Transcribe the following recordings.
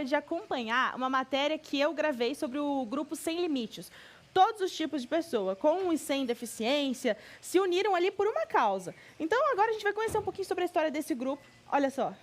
de acompanhar uma matéria que eu gravei sobre o grupo Sem Limites. Todos os tipos de pessoa, com e sem deficiência, se uniram ali por uma causa. Então agora a gente vai conhecer um pouquinho sobre a história desse grupo. Olha só.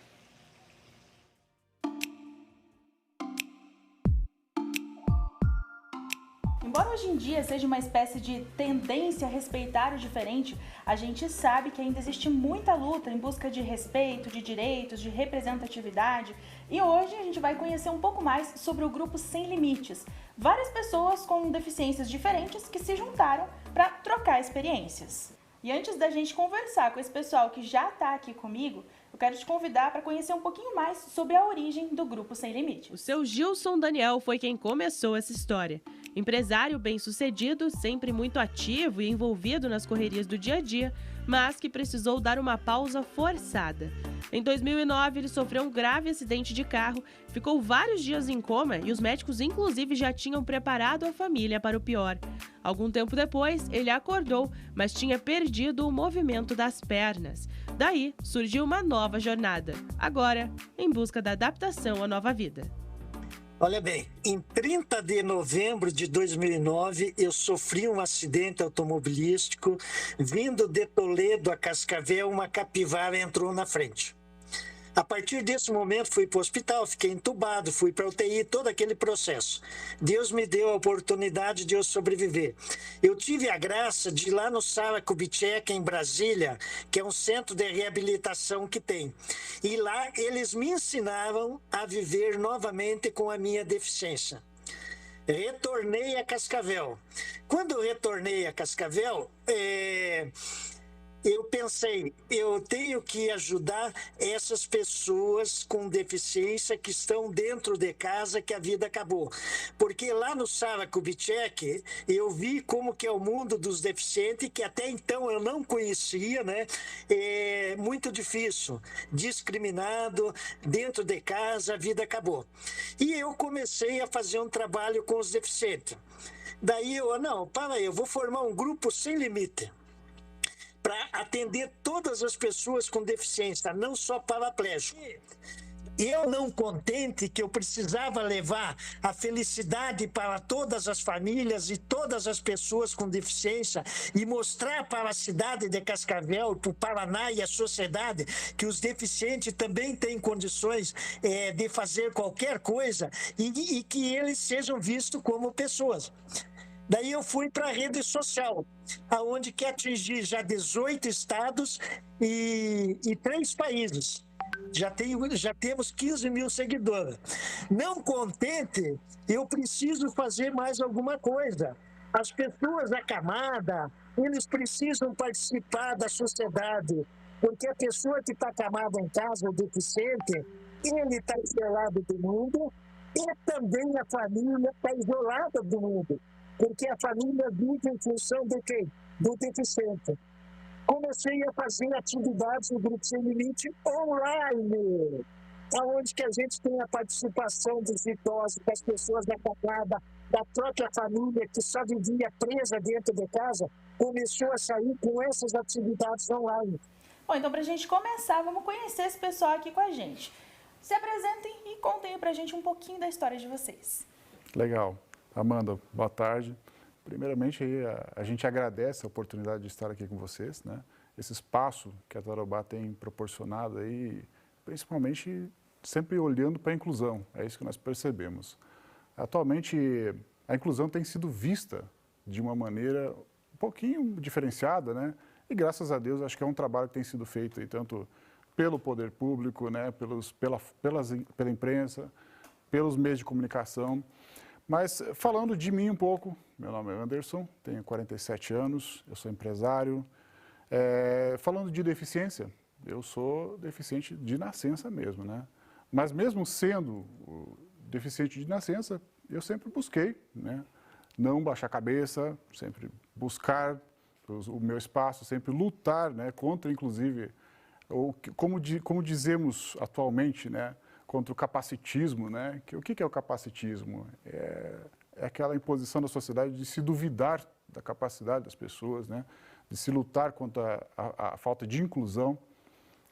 Embora hoje em dia seja uma espécie de tendência a respeitar o diferente, a gente sabe que ainda existe muita luta em busca de respeito, de direitos, de representatividade. E hoje a gente vai conhecer um pouco mais sobre o grupo Sem Limites. Várias pessoas com deficiências diferentes que se juntaram para trocar experiências. E antes da gente conversar com esse pessoal que já está aqui comigo, eu quero te convidar para conhecer um pouquinho mais sobre a origem do Grupo Sem Limites. O seu Gilson Daniel foi quem começou essa história. Empresário bem-sucedido, sempre muito ativo e envolvido nas correrias do dia a dia, mas que precisou dar uma pausa forçada. Em 2009, ele sofreu um grave acidente de carro, ficou vários dias em coma e os médicos inclusive já tinham preparado a família para o pior. Algum tempo depois, ele acordou, mas tinha perdido o movimento das pernas. Daí, surgiu uma nova jornada, agora em busca da adaptação à nova vida. Olha bem, em 30 de novembro de 2009, eu sofri um acidente automobilístico. Vindo de Toledo a Cascavel, uma capivara entrou na frente. A partir desse momento, fui para o hospital, fiquei entubado, fui para a UTI, todo aquele processo. Deus me deu a oportunidade de eu sobreviver. Eu tive a graça de ir lá no Sara Kubitschek, em Brasília, que é um centro de reabilitação que tem. E lá eles me ensinaram a viver novamente com a minha deficiência. Retornei a Cascavel. Quando eu retornei a Cascavel, eu pensei, eu tenho que ajudar essas pessoas com deficiência que estão dentro de casa, que a vida acabou. Porque lá no Sara Kubitschek, eu vi como que é o mundo dos deficientes, que até então eu não conhecia, né? É muito difícil, discriminado, dentro de casa, a vida acabou. E eu comecei a fazer um trabalho com os deficientes. Daí eu vou formar um grupo sem limite, para atender todas as pessoas com deficiência, não só paraplégico. Eu não contente que eu precisava levar a felicidade para todas as famílias e todas as pessoas com deficiência e mostrar para a cidade de Cascavel, para o Paraná e a sociedade que os deficientes também têm condições de fazer qualquer coisa e que eles sejam vistos como pessoas. Daí eu fui para a rede social, aonde que atingi já 18 estados e 3 países. Já temos 15 mil seguidores. Não contente, eu preciso fazer mais alguma coisa. As pessoas acamadas, eles precisam participar da sociedade, porque a pessoa que está acamada em casa, o deficiente, ele está isolado do mundo e também a família está isolada do mundo. Porque a família vive em função de quem? Do deficiente. Comecei a fazer atividades no Grupo Sem Limite online, onde que a gente tem a participação dos idosos, das pessoas da camada, da própria família que só vivia presa dentro de casa, começou a sair com essas atividades online. Bom, então para a gente começar, vamos conhecer esse pessoal aqui com a gente. Se apresentem e contem para a gente um pouquinho da história de vocês. Legal. Amanda, boa tarde. Primeiramente, a gente agradece a oportunidade de estar aqui com vocês, né? Esse espaço que a Tarobá tem proporcionado aí, principalmente sempre olhando para a inclusão, é isso que nós percebemos. Atualmente, a inclusão tem sido vista de uma maneira um pouquinho diferenciada, né? E graças a Deus, acho que é um trabalho que tem sido feito aí, tanto pelo poder público, né? Pela imprensa, pelos meios de comunicação. Mas falando de mim um pouco, meu nome é Anderson, tenho 47 anos, eu sou empresário. Falando de deficiência, eu sou deficiente de nascença mesmo, né? Mas mesmo sendo deficiente de nascença, eu sempre busquei, né? Não baixar a cabeça, sempre buscar o meu espaço, sempre lutar, né? Contra, inclusive, como dizemos atualmente, né? Contra o capacitismo, né? O que é o capacitismo? É aquela imposição da sociedade de se duvidar da capacidade das pessoas, né? De se lutar contra a falta de inclusão.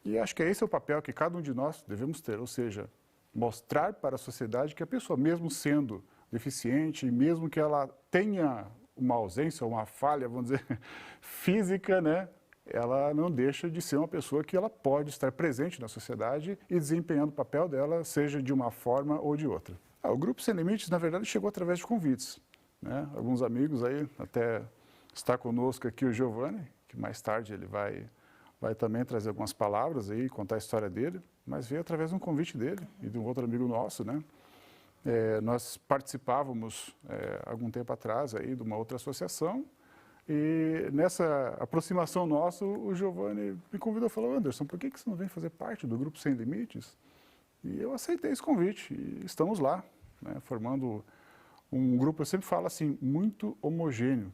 E acho que esse é o papel que cada um de nós devemos ter, ou seja, mostrar para a sociedade que a pessoa, mesmo sendo deficiente, mesmo que ela tenha uma ausência, uma falha, vamos dizer, física, né? Ela não deixa de ser uma pessoa que ela pode estar presente na sociedade e desempenhando o papel dela, seja de uma forma ou de outra. O Grupo Sem Limites, na verdade, chegou através de convites, né? Alguns amigos aí, até está conosco aqui o Giovanni, que mais tarde ele vai também trazer algumas palavras aí, contar a história dele, mas veio através de um convite dele e de um outro amigo nosso, né? Nós participávamos, algum tempo atrás, aí, de uma outra associação, e nessa aproximação nossa, o Giovanni me convidou e falou: Anderson, por que você não vem fazer parte do Grupo Sem Limites? E eu aceitei esse convite e estamos lá, né, formando um grupo, eu sempre falo assim, muito homogêneo.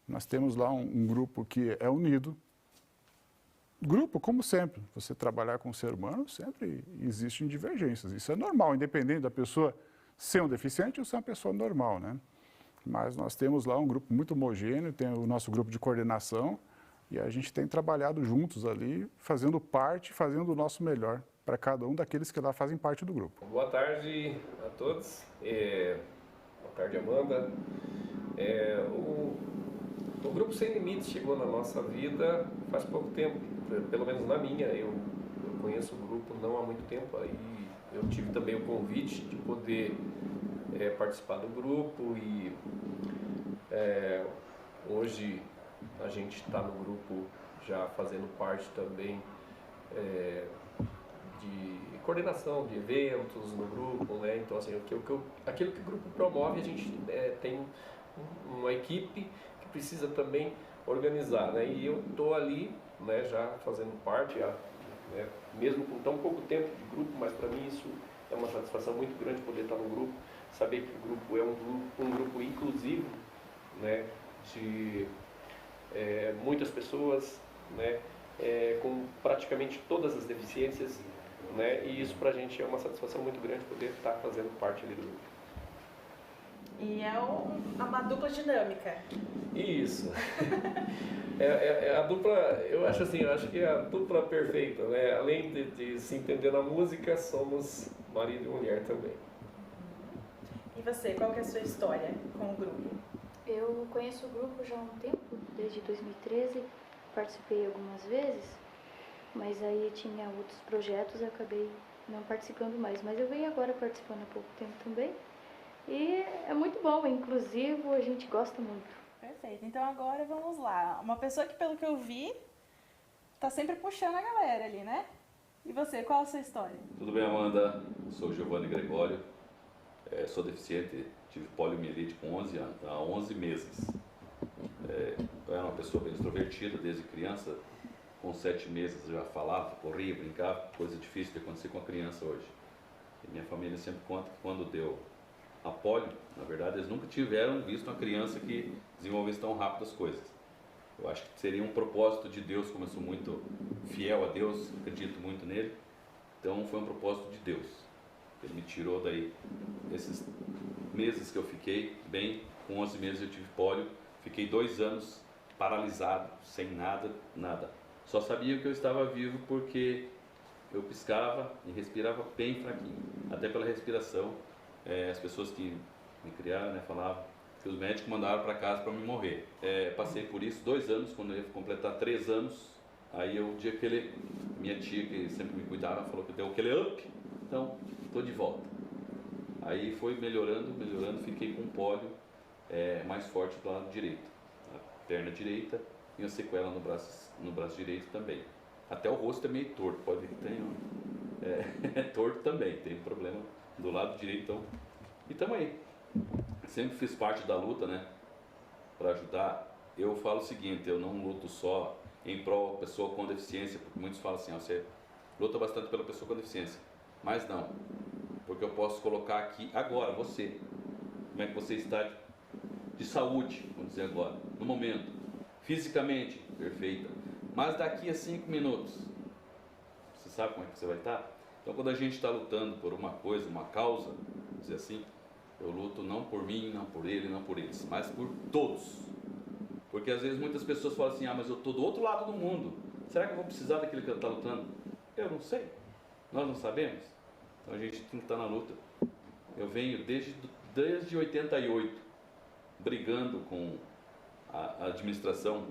Nós temos lá um grupo que é unido. Grupo, como sempre, você trabalhar com o ser humano, sempre existem divergências. Isso é normal, independente da pessoa ser um deficiente ou ser uma pessoa normal, né? Mas nós temos lá um grupo muito homogêneo, tem o nosso grupo de coordenação e a gente tem trabalhado juntos ali, fazendo parte, fazendo o nosso melhor para cada um daqueles que lá fazem parte do grupo. Boa tarde a todos. Boa tarde, Amanda. O Grupo Sem Limites chegou na nossa vida faz pouco tempo, pelo menos na minha. Eu conheço o grupo não há muito tempo, aí eu tive também o convite de poder participar do grupo e hoje a gente está no grupo já fazendo parte também de coordenação de eventos no grupo, né? Então assim, aquilo que o grupo promove, a gente tem uma equipe que precisa também organizar, né? E eu estou ali, né, já fazendo parte, né, mesmo com tão pouco tempo de grupo, mas para mim isso é uma satisfação muito grande poder estar no grupo, saber que o grupo é um grupo inclusivo, né, de muitas pessoas, né, com praticamente todas as deficiências, né, e isso pra gente é uma satisfação muito grande poder estar fazendo parte ali do grupo. E é uma dupla dinâmica. Isso. A dupla, eu acho que é a dupla perfeita, né? Além de se entender na música, somos marido e mulher também. E você, qual que é a sua história com o grupo? Eu conheço o grupo já há um tempo, desde 2013, participei algumas vezes, mas aí tinha outros projetos e acabei não participando mais. Mas eu venho agora participando há pouco tempo também. E é muito bom, é inclusivo, a gente gosta muito. Perfeito, então agora vamos lá. Uma pessoa que, pelo que eu vi, tá sempre puxando a galera ali, né? E você, qual a sua história? Tudo bem, Amanda? Sou Giovanni Gregório, sou deficiente, tive poliomielite com 11 anos, há 11 meses. Eu era uma pessoa bem extrovertida desde criança, com 7 meses eu já falava, corria, brincava, coisa difícil de acontecer com a criança hoje. E minha família sempre conta que quando deu a polio, na verdade, eles nunca tiveram visto uma criança que desenvolvesse tão rápido as coisas. Eu acho que seria um propósito de Deus, como eu sou muito fiel a Deus, acredito muito nele, então foi um propósito de Deus. Ele me tirou daí, esses meses que eu fiquei bem, com 11 meses eu tive polio, fiquei 2 anos paralisado, sem nada. Só sabia que eu estava vivo porque eu piscava e respirava bem fraquinho, até pela respiração. As pessoas que me criaram, né, falavam que os médicos mandaram para casa para me morrer. Passei por isso 2 anos, quando eu ia completar 3 anos, aí o dia que minha tia, que sempre me cuidava, falou que deu aquele up, então estou de volta. Aí foi melhorando, fiquei com polio mais forte do lado direito, na perna direita e uma sequela no braço direito também. Até o rosto é meio torto, pode ver que tem, torto também, tem problema do lado direito, então. E também, sempre fiz parte da luta, né, para ajudar. Eu falo o seguinte, eu não luto só em prol da pessoa com deficiência, porque muitos falam assim, você luta bastante pela pessoa com deficiência, mas não, porque eu posso colocar aqui agora, você, como é que você está de saúde, vamos dizer agora, no momento, fisicamente, perfeita, mas daqui a 5 minutos, você sabe como é que você vai estar? Então, quando a gente está lutando por uma coisa, uma causa, vamos dizer assim, eu luto não por mim, não por ele, não por eles, mas por todos. Porque às vezes muitas pessoas falam assim, mas eu estou do outro lado do mundo, será que eu vou precisar daquele que está lutando? Eu não sei, nós não sabemos. Então a gente tem que estar na luta. Eu venho desde 88 brigando com a administração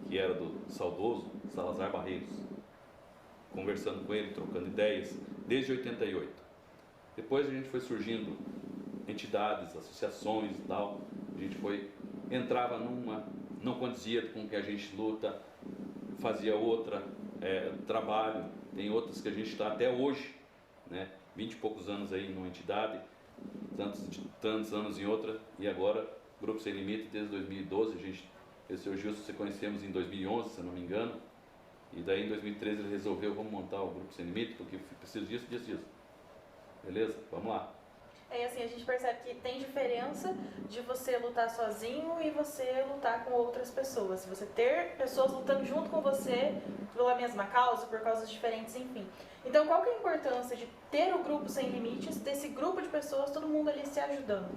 que era do saudoso Salazar Barreiros, conversando com ele, trocando ideias, desde 88. Depois a gente foi surgindo entidades, associações e tal, a gente entrava numa, não condizia com o que a gente luta, fazia outra, trabalho, tem outras que a gente está até hoje, né? 20 e poucos anos aí numa entidade, tantos anos em outra, e agora Grupo Sem Limite desde 2012, esse seu Gilson você conhecemos em 2011, se eu não me engano, e daí em 2013 ele resolveu, vamos montar o Grupo Sem Limite, porque preciso disso. Beleza? Vamos lá. É assim, a gente percebe que tem diferença de você lutar sozinho e você lutar com outras pessoas. Você ter pessoas lutando junto com você pela mesma causa, por causas diferentes, enfim. Então, qual que é a importância de ter o Grupo Sem Limites, desse grupo de pessoas, todo mundo ali se ajudando?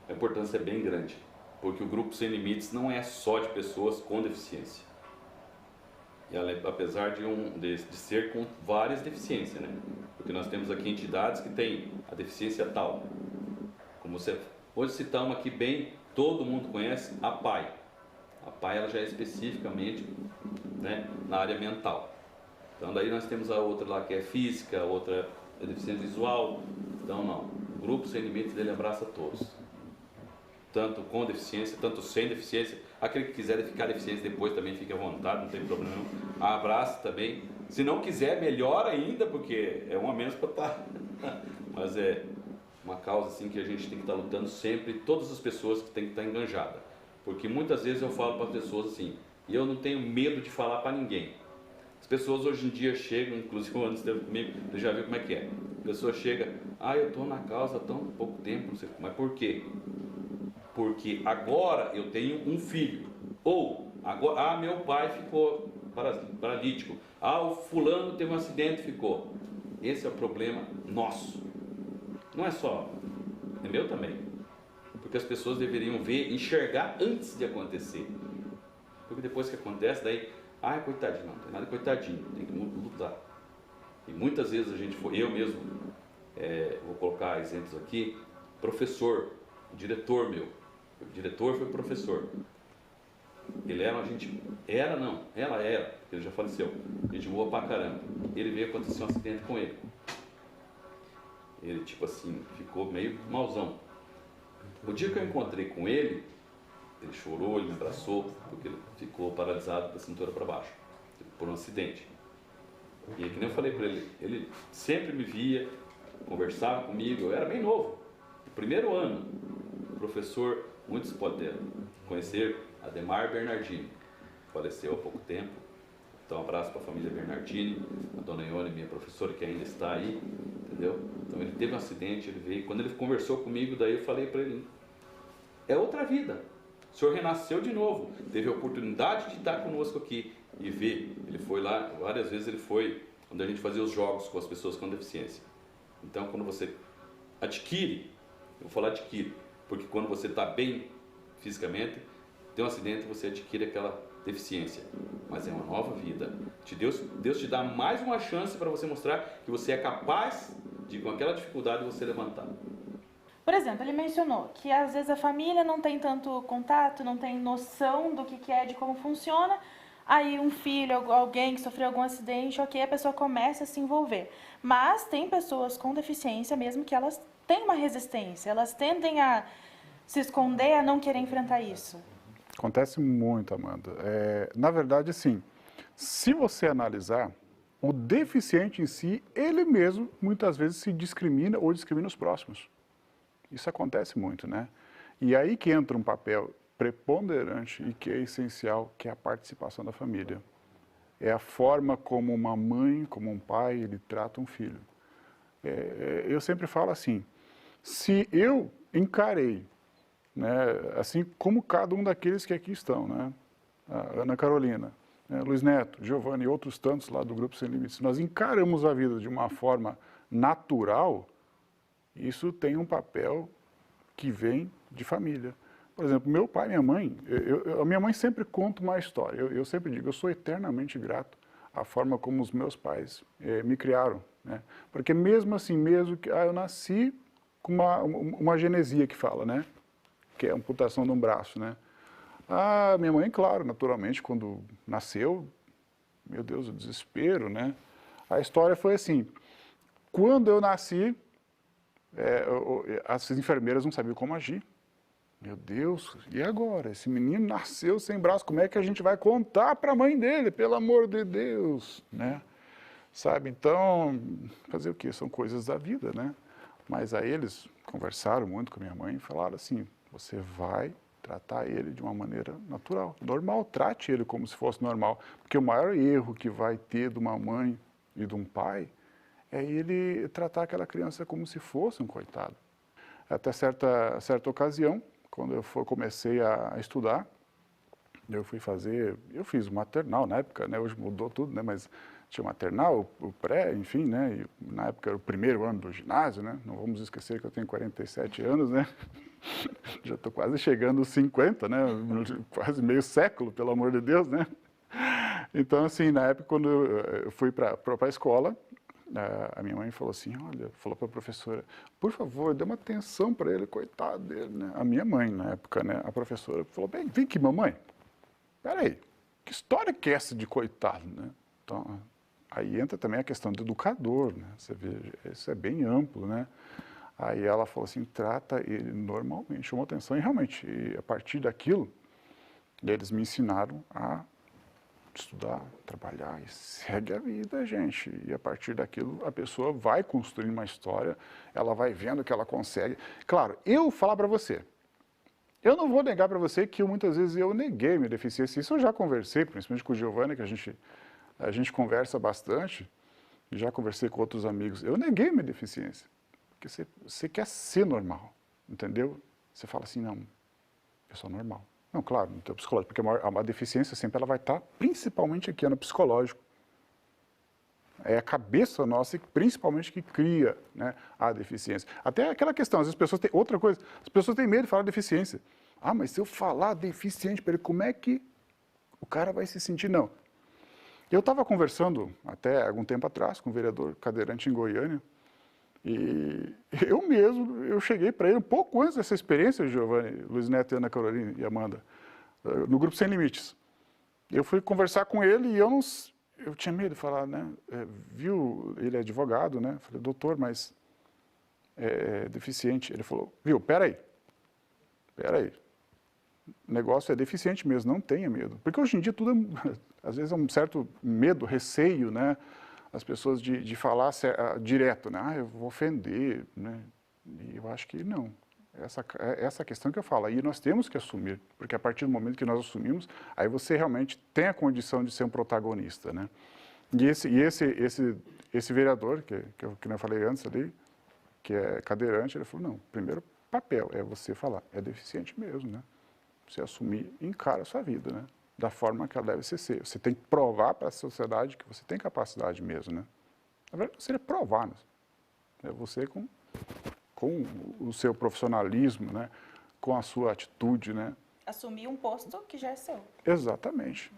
A importância é bem grande, porque o Grupo Sem Limites não é só de pessoas com deficiência. E ela, apesar de ser com várias deficiências, né? Porque nós temos aqui entidades que têm a deficiência tal. Como hoje citamos aqui bem, todo mundo conhece a PAI. A PAI ela já é especificamente, né, na área mental. Então daí nós temos a outra lá que é física, a outra é deficiência visual. Então não, o Grupo Sem Limites ele abraça todos. Tanto com deficiência, tanto sem deficiência. Aquele que quiser ficar deficiência depois também fique à vontade, não tem problema nenhum. Abraça também. Se não quiser, melhor ainda, porque é um a menos para estar. Mas é uma causa assim que a gente tem que estar lutando sempre, todas as pessoas que têm que estar enganjadas. Porque muitas vezes eu falo para as pessoas assim, e eu não tenho medo de falar para ninguém. As pessoas hoje em dia chegam, inclusive antes de comigo, você já viu como é que é. A pessoa chega, eu estou na causa há tão pouco tempo, não sei, mas por quê? Porque agora eu tenho um filho. Ou, agora, meu pai ficou paralítico. O fulano teve um acidente e ficou. Esse é o problema nosso. Não é só, é meu também. Porque as pessoas deveriam enxergar antes de acontecer. Porque depois que acontece, daí, coitadinho, não tem nada de coitadinho, tem que lutar. E muitas vezes eu mesmo, vou colocar exemplos aqui, professor, diretor meu, o diretor foi professor. Ele ela era, porque ele já faleceu. Gente boa pra caramba. Ele veio acontecer um acidente com ele. Ele, tipo assim, ficou meio mauzão. O dia que eu encontrei com ele chorou, ele me abraçou, porque ele ficou paralisado da cintura para baixo, por um acidente. E que nem eu falei para ele sempre me via, conversava comigo, eu era bem novo, no primeiro ano. O professor, muitos podem conhecer, Ademar Bernardini, faleceu há pouco tempo. Então, um abraço para a família Bernardini, a dona Ione, minha professora, que ainda está aí, entendeu? Então, ele teve um acidente, ele veio. Quando ele conversou comigo, daí eu falei para ele, é outra vida. O senhor renasceu de novo, teve a oportunidade de estar conosco aqui e ver. Ele foi lá, várias vezes ele foi, quando a gente fazia os jogos com as pessoas com deficiência. Então, quando você adquire, eu vou falar adquire, porque quando você está bem fisicamente, tem um acidente, você adquire aquela deficiência. Mas é uma nova vida. Deus te dá mais uma chance para você mostrar que você é capaz de, com aquela dificuldade, você levantar. Por exemplo, ele mencionou que às vezes a família não tem tanto contato, não tem noção do que é, de como funciona. Aí um filho, alguém que sofreu algum acidente, ok, a pessoa começa a se envolver. Mas tem pessoas com deficiência mesmo que elas têm uma resistência, elas tendem a se esconder, a não querer enfrentar isso. Acontece muito, Amanda. Na verdade, assim, se você analisar, o deficiente em si, ele mesmo muitas vezes se discrimina ou discrimina os próximos. Isso acontece muito, né? E aí que entra um papel preponderante e que é essencial, que é a participação da família. É a forma como uma mãe, como um pai, ele trata um filho. Eu sempre falo assim, se eu encarei, né, assim como cada um daqueles que aqui estão, né? A Ana Carolina, né, Luiz Neto, Giovanni e outros tantos lá do Grupo Sem Limites, nós encaramos a vida de uma forma natural, isso tem um papel que vem de família. Por exemplo, meu pai e minha mãe, a minha mãe sempre conta uma história. Eu sempre digo, eu sou eternamente grato a forma como os meus pais me criaram, né? Porque mesmo assim, mesmo que eu nasci com uma genesia que fala, né? Que é a amputação de um braço, né? Minha mãe, claro, naturalmente, quando nasceu, meu Deus, o desespero, né? A história foi assim, quando eu nasci, as enfermeiras não sabiam como agir. Meu Deus, e agora? Esse menino nasceu sem braço, como é que a gente vai contar para a mãe dele? Pelo amor de Deus, né? Sabe, então, fazer o quê? São coisas da vida, né? Mas aí eles conversaram muito com a minha mãe e falaram assim, você vai tratar ele de uma maneira natural, normal, trate ele como se fosse normal. Porque o maior erro que vai ter de uma mãe e de um pai é ele tratar aquela criança como se fosse um coitado. Até certa ocasião, quando eu comecei a estudar, eu fiz o maternal na época, né? Hoje mudou tudo, né? Mas tinha o maternal, o pré, enfim, né? E na época era o primeiro ano do ginásio, né? Não vamos esquecer que eu tenho 47 anos, né? Já estou quase chegando aos 50, né? Quase meio século, pelo amor de Deus, né? Então, assim, na época, quando eu fui para a escola, a minha mãe falou assim, olha, falou para a professora, por favor, dê uma atenção para ele, coitado dele, né? A minha mãe, na época, né? A professora falou, bem, vem aqui, mamãe, peraí, que história que é essa de coitado, né? Então, aí entra também a questão do educador, né? Você vê, isso é bem amplo, né? Aí ela falou assim, trata ele normalmente, chamou atenção, e realmente, a partir daquilo, eles me ensinaram a estudar, trabalhar, e segue a vida, gente. E a partir daquilo, a pessoa vai construindo uma história, ela vai vendo que ela consegue. Claro, eu falar para você, eu não vou negar para você que muitas vezes eu neguei minha deficiência. Isso eu já conversei, principalmente com o Giovanni, que a gente conversa bastante, já conversei com outros amigos. Eu neguei minha deficiência, porque você quer ser normal, entendeu? Você fala assim, não, eu sou normal. Não, claro, no teu psicológico, porque a deficiência sempre ela vai estar principalmente aqui no psicológico. É a cabeça nossa, principalmente, que cria, né, a deficiência. Até aquela questão, às vezes as pessoas têm outra coisa, as pessoas têm medo de falar deficiência. Mas se eu falar deficiente para ele, como é que o cara vai se sentir? Não. Eu estava conversando até algum tempo atrás com um vereador cadeirante em Goiânia, e eu cheguei para ele um pouco antes dessa experiência, Giovanni, Luiz Neto, Ana Carolina e Amanda, no Grupo Sem Limites. Eu fui conversar com ele e eu tinha medo de falar, né? Viu, ele é advogado, né? Falei, doutor, mas é deficiente. Ele falou, viu, peraí, o negócio é deficiente mesmo, não tenha medo. Porque hoje em dia tudo, às vezes é um certo medo, receio, né? As pessoas de falar direto, né? Eu vou ofender, né? E eu acho que não. Essa questão que eu falo, aí nós temos que assumir, porque a partir do momento que nós assumimos, aí você realmente tem a condição de ser um protagonista, né? E esse vereador, que eu falei antes ali, que é cadeirante, ele falou, não, primeiro papel é você falar, é deficiente mesmo, né? Você assumir e encara a sua vida, né? Da forma que ela deve ser. Você tem que provar para a sociedade que você tem capacidade mesmo, né? Na verdade, seria provar, né? É você com o seu profissionalismo, né? Com a sua atitude, né? Assumir um posto que já é seu. Exatamente.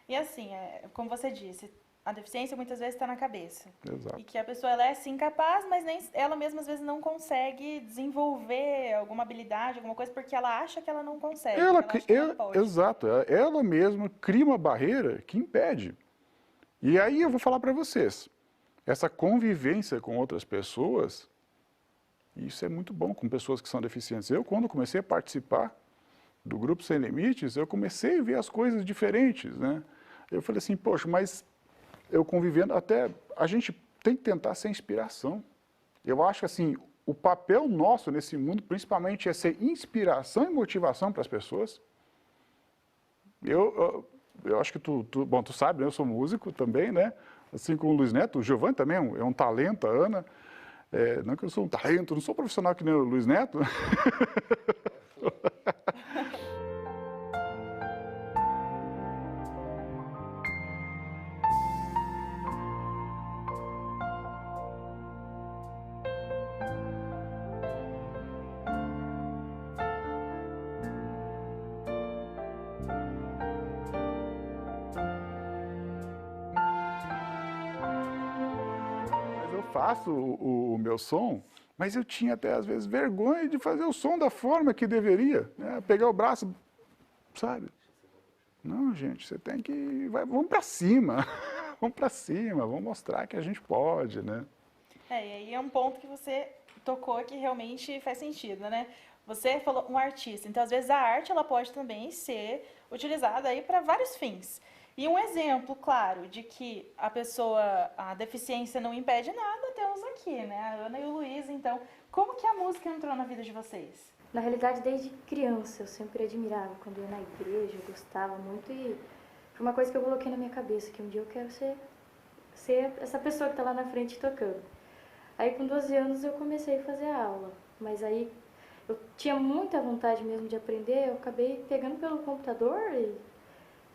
E assim, como você disse, a deficiência muitas vezes está na cabeça. Exato. E que a pessoa ela é sim capaz, mas nem ela mesma às vezes não consegue desenvolver alguma habilidade, alguma coisa, porque ela acha que ela não consegue. Exato. Ela mesma cria uma barreira que impede. E aí eu vou falar para vocês, essa convivência com outras pessoas, isso é muito bom com pessoas que são deficientes. Eu, quando comecei a participar do Grupo Sem Limites, eu comecei a ver as coisas diferentes, né? Eu falei assim, poxa, mas eu convivendo, até a gente tem que tentar ser inspiração. Eu acho que assim, o papel nosso nesse mundo, principalmente, é ser inspiração e motivação para as pessoas. Eu acho que tu sabe, né? Eu sou músico também, né? Assim como o Luiz Neto, o Giovanni também é um talento, a Ana. Não que eu sou um talento, não sou profissional que nem o Luiz Neto. faço o meu som, mas eu tinha até às vezes vergonha de fazer o som da forma que deveria, né? Pegar o braço, sabe? Não, gente, você tem que... vamos para cima, vamos para cima, vamos mostrar que a gente pode, né? E aí é um ponto que você tocou que realmente faz sentido, né? Você falou um artista, então às vezes a arte ela pode também ser utilizada aí para vários fins. E um exemplo, claro, de que a deficiência não impede nada, temos aqui, né? A Ana e o Luiz, então, como que a música entrou na vida de vocês? Na realidade, desde criança, eu sempre admirava quando eu ia na igreja, eu gostava muito e foi uma coisa que eu coloquei na minha cabeça, que um dia eu quero ser essa pessoa que está lá na frente tocando. Aí com 12 anos eu comecei a fazer aula, mas aí eu tinha muita vontade mesmo de aprender, eu acabei pegando pelo computador e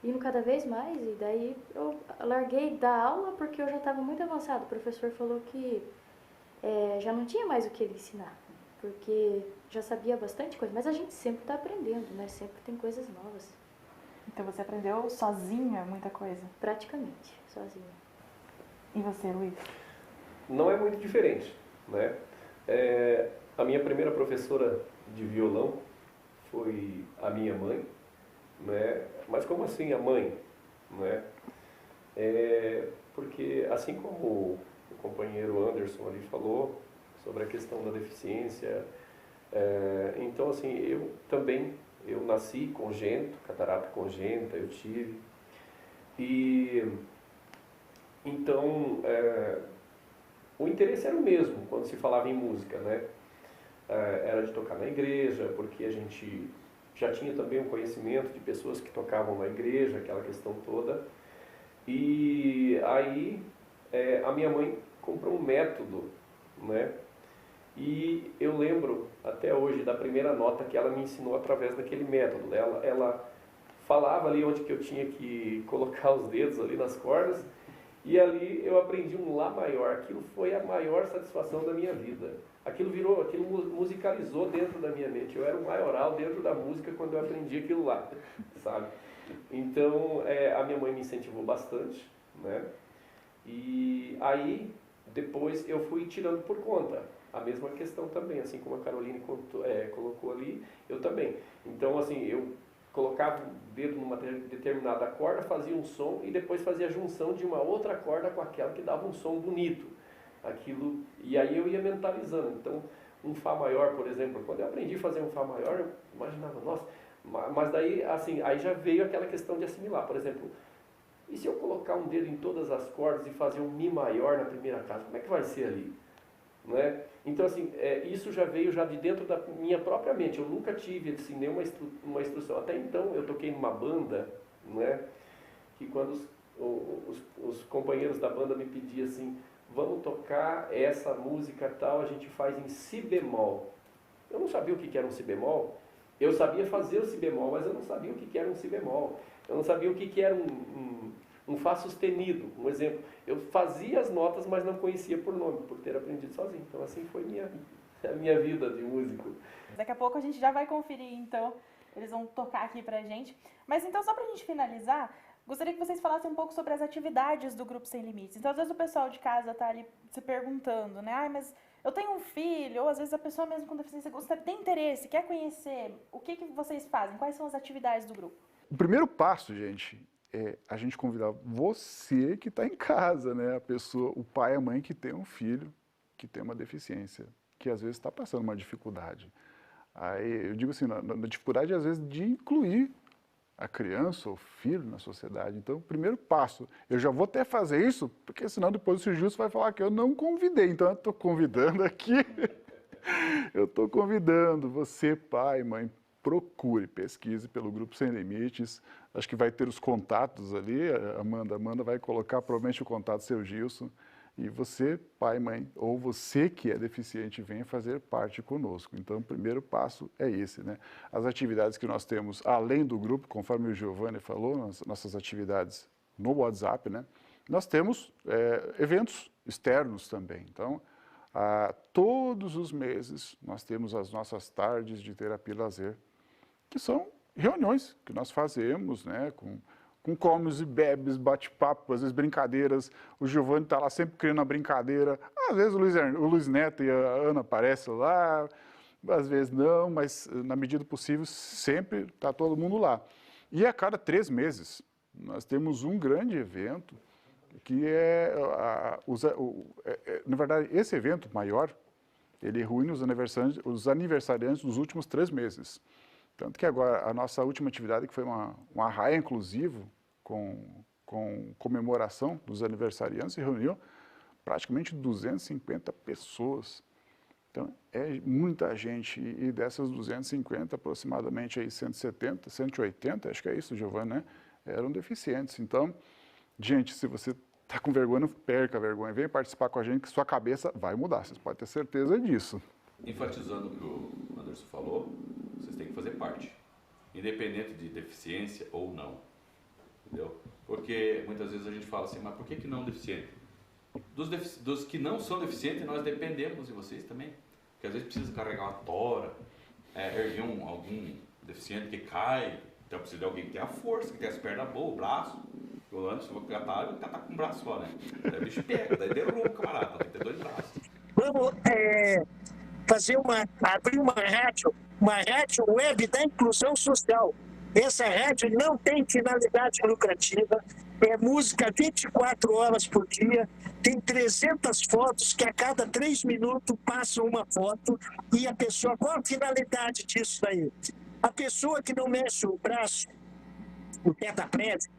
indo cada vez mais, e daí eu larguei da aula porque eu já estava muito avançado. O professor falou que já não tinha mais o que ele ensinar, porque já sabia bastante coisa, mas a gente sempre está aprendendo, né? Sempre tem coisas novas. Então você aprendeu sozinha muita coisa? Praticamente, sozinha. E você, Luiz? Não é muito diferente, né? A minha primeira professora de violão foi a minha mãe, né? Mas como assim a mãe, né? Porque assim como o companheiro Anderson ali falou sobre a questão da deficiência, então assim, eu nasci congênito, catarata congênita, eu tive, e então o interesse era o mesmo quando se falava em música, né? Era de tocar na igreja, porque a gente já tinha também um conhecimento de pessoas que tocavam na igreja, aquela questão toda. E aí a minha mãe comprou um método, né? E eu lembro até hoje da primeira nota que ela me ensinou através daquele método. Ela falava ali onde que eu tinha que colocar os dedos ali nas cordas, e ali eu aprendi um Lá maior. Aquilo foi a maior satisfação da minha vida. Aquilo musicalizou dentro da minha mente. Eu era um maioral dentro da música quando eu aprendi aquilo lá, sabe? Então, a minha mãe me incentivou bastante, né? E aí, depois eu fui tirando por conta. A mesma questão também, assim como a Caroline colocou ali, eu também. Então, assim, eu colocava o dedo numa determinada corda, fazia um som e depois fazia a junção de uma outra corda com aquela que dava um som bonito. Aquilo, e aí eu ia mentalizando. Então, um Fá maior, por exemplo, quando eu aprendi a fazer um Fá maior, eu imaginava, nossa, mas daí, assim, aí já veio aquela questão de assimilar. Por exemplo, e se eu colocar um dedo em todas as cordas e fazer um Mi maior na primeira casa, como é que vai ser ali? Né? Então, assim, isso já veio já de dentro da minha própria mente. Eu nunca tive assim, nenhuma uma instrução. Até então, eu toquei numa banda, né, que quando os companheiros da banda me pediam assim, vamos tocar essa música tal, a gente faz em Si bemol. Eu não sabia o que era um Si bemol. Eu sabia fazer o Si bemol, mas eu não sabia o que era um Si bemol. Eu não sabia o que era um Fá sustenido, um exemplo. Eu fazia as notas, mas não conhecia por nome, por ter aprendido sozinho. Então, assim foi a minha vida de músico. Daqui a pouco a gente já vai conferir, então, eles vão tocar aqui pra gente. Mas então, só pra gente finalizar, gostaria que vocês falassem um pouco sobre as atividades do Grupo Sem Limites. Então, às vezes o pessoal de casa tá ali se perguntando, né? Mas eu tenho um filho, ou às vezes a pessoa mesmo com deficiência tem interesse, quer conhecer. O que vocês fazem? Quais são as atividades do grupo? O primeiro passo, gente, é a gente convidar você que está em casa, né? A pessoa, o pai e a mãe que tem um filho que tem uma deficiência, que às vezes está passando uma dificuldade. Aí eu digo assim, na dificuldade às vezes de incluir a criança ou o filho na sociedade. Então, o primeiro passo, eu já vou até fazer isso, porque senão depois o Sr. Justo vai falar que eu não convidei. Então, eu estou convidando aqui, eu estou convidando você, pai, mãe, procure, pesquise pelo Grupo Sem Limites. Acho que vai ter os contatos ali, a Amanda vai colocar provavelmente o contato do seu Gilson. E você, pai, mãe, ou você que é deficiente, venha fazer parte conosco. Então, o primeiro passo é esse, né? As atividades que nós temos, além do grupo, conforme o Giovanni falou, nossas atividades no WhatsApp, né? Nós temos eventos externos também. Então, todos os meses, nós temos as nossas tardes de terapia e lazer, que são reuniões que nós fazemos, né, com com comes e bebes, bate-papo, às vezes brincadeiras. O Giovanni está lá sempre criando uma brincadeira. Às vezes o Luiz Neto e a Ana aparecem lá, às vezes não, mas na medida do possível sempre está todo mundo lá. E a cada 3 meses nós temos um grande evento que na verdade, esse evento maior, ele reúne os aniversariantes dos últimos 3 meses. Tanto que agora a nossa última atividade, que foi um arraia inclusivo, com comemoração dos aniversariantes, reuniu praticamente 250 pessoas. Então, é muita gente, e dessas 250, aproximadamente aí 170, 180, acho que é isso, Giovanni, né? Eram deficientes. Então, gente, se você está com vergonha, não perca a vergonha. Venha participar com a gente, que sua cabeça vai mudar. Vocês podem ter certeza disso. Enfatizando o que o Anderson falou, vocês têm que fazer parte, independente de deficiência ou não. Entendeu? Porque muitas vezes a gente fala assim, mas por que não deficiente? Dos que não são deficientes, nós dependemos de vocês também. Porque às vezes precisa carregar uma tora, erguer algum deficiente que cai, então precisa de alguém que tenha a força, que tenha as pernas boas, o braço. O Anderson vai catar com um braço só, né? Daí o bicho pega, daí derruba o camarada, tem que ter 2 braços. Vamos abrir uma rádio web da inclusão social. Essa rádio não tem finalidade lucrativa, é música 24 horas por dia, tem 300 fotos que a cada 3 minutos passa uma foto, e a pessoa, qual a finalidade disso daí? A pessoa que não mexe o braço, o tetraplégico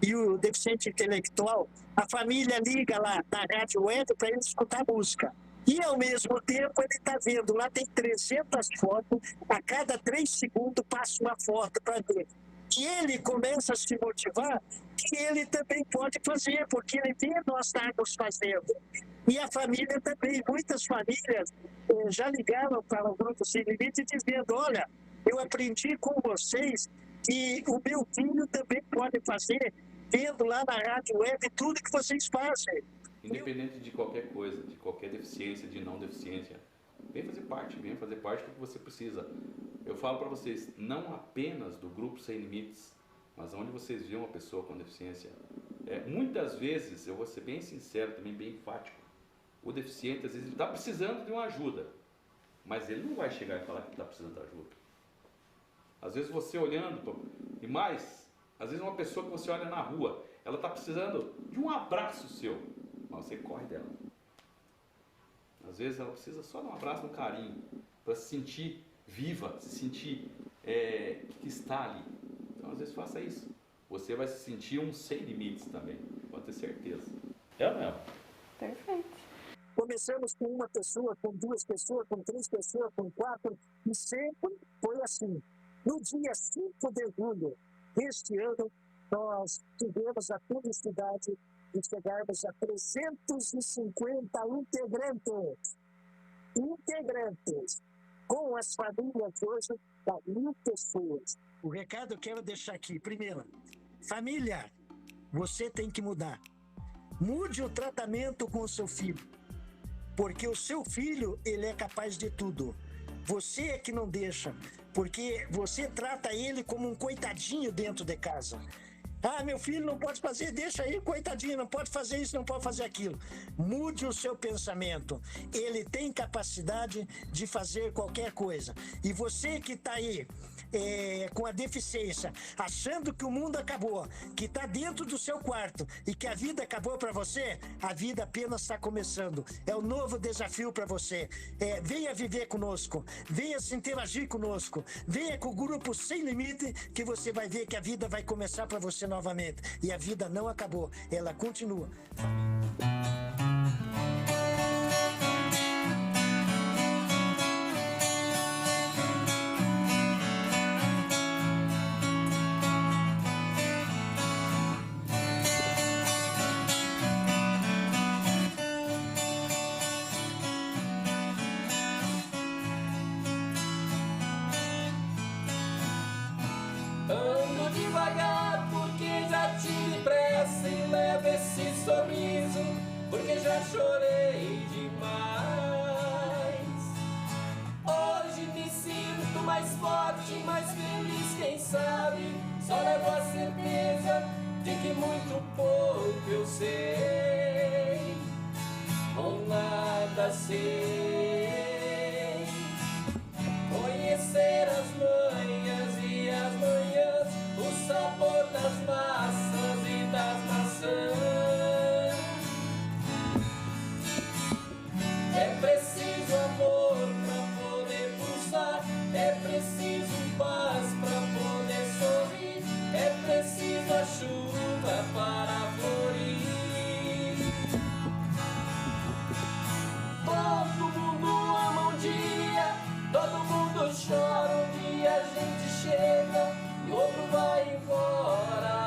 e o deficiente intelectual, a família liga lá na rádio web para ele escutar música. E, ao mesmo tempo, ele está vendo, lá tem 300 fotos, a cada 3 segundos passa uma foto para ver. E ele começa a se motivar que ele também pode fazer, porque ele vê nós estarmos fazendo. E a família também, muitas famílias já ligaram para o Grupo Sem Limite dizendo, olha, eu aprendi com vocês que o meu filho também pode fazer, vendo lá na rádio web tudo que vocês fazem. Independente de qualquer coisa, de qualquer deficiência, de não deficiência, venha fazer parte do que você precisa. Eu falo para vocês, não apenas do Grupo Sem Limites, mas onde vocês viram uma pessoa com deficiência. Muitas vezes, eu vou ser bem sincero, também bem enfático, o deficiente às vezes está precisando de uma ajuda, mas ele não vai chegar e falar que está precisando de ajuda. Às vezes você olhando, e mais, às vezes uma pessoa que você olha na rua, ela está precisando de um abraço seu, mas você corre dela. Às vezes ela precisa só de um abraço, um carinho, para se sentir viva, se sentir que está ali. Então às vezes faça isso. Você vai se sentir um sem limites também, pode ter certeza. É ou não é? Perfeito. Começamos com uma pessoa, com 2 pessoas, com 3 pessoas, com 4, e sempre foi assim. No dia 5 de julho deste ano, nós tivemos a felicidade de chegarmos a 350 integrantes, com as famílias hoje da 1.000 pessoas. O recado eu quero deixar aqui. Primeiro, família, você tem que mudar. Mude o tratamento com o seu filho, porque o seu filho, ele é capaz de tudo. Você é que não deixa, porque você trata ele como um coitadinho dentro de casa. Ah, meu filho não pode fazer, deixa aí, coitadinho, não pode fazer isso, não pode fazer aquilo. Mude o seu pensamento. Ele tem capacidade de fazer qualquer coisa. E você que está aí com a deficiência, achando que o mundo acabou, que está dentro do seu quarto e que a vida acabou para você, a vida apenas está começando. É um novo desafio para você. Venha viver conosco, venha se interagir conosco, venha com o Grupo Sem Limite, que você vai ver que a vida vai começar para você novamente. E a vida não acabou, ela continua. Ando devagar porque já tive pressa e levo esse sorriso porque já chorei demais. Hoje me sinto mais forte, mais feliz, quem sabe? Só levo a certeza de que muito pouco eu sei, ou nada sei. Conhecer as manhas e as manhãs, o sabor das massas e das maçãs. É preciso amor pra poder pulsar, é preciso paz pra poder sorrir, é preciso a chuva para florir. Todo mundo ama um dia, todo mundo chora um dia, a gente chega e outro vai embora.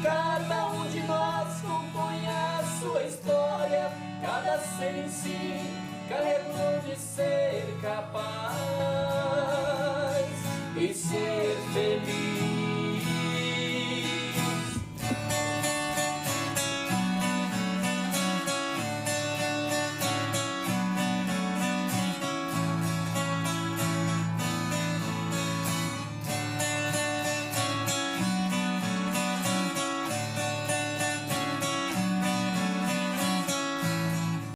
Cada um de nós compõe a sua história, cada ser em si carrega o dom de ser capaz e ser feliz.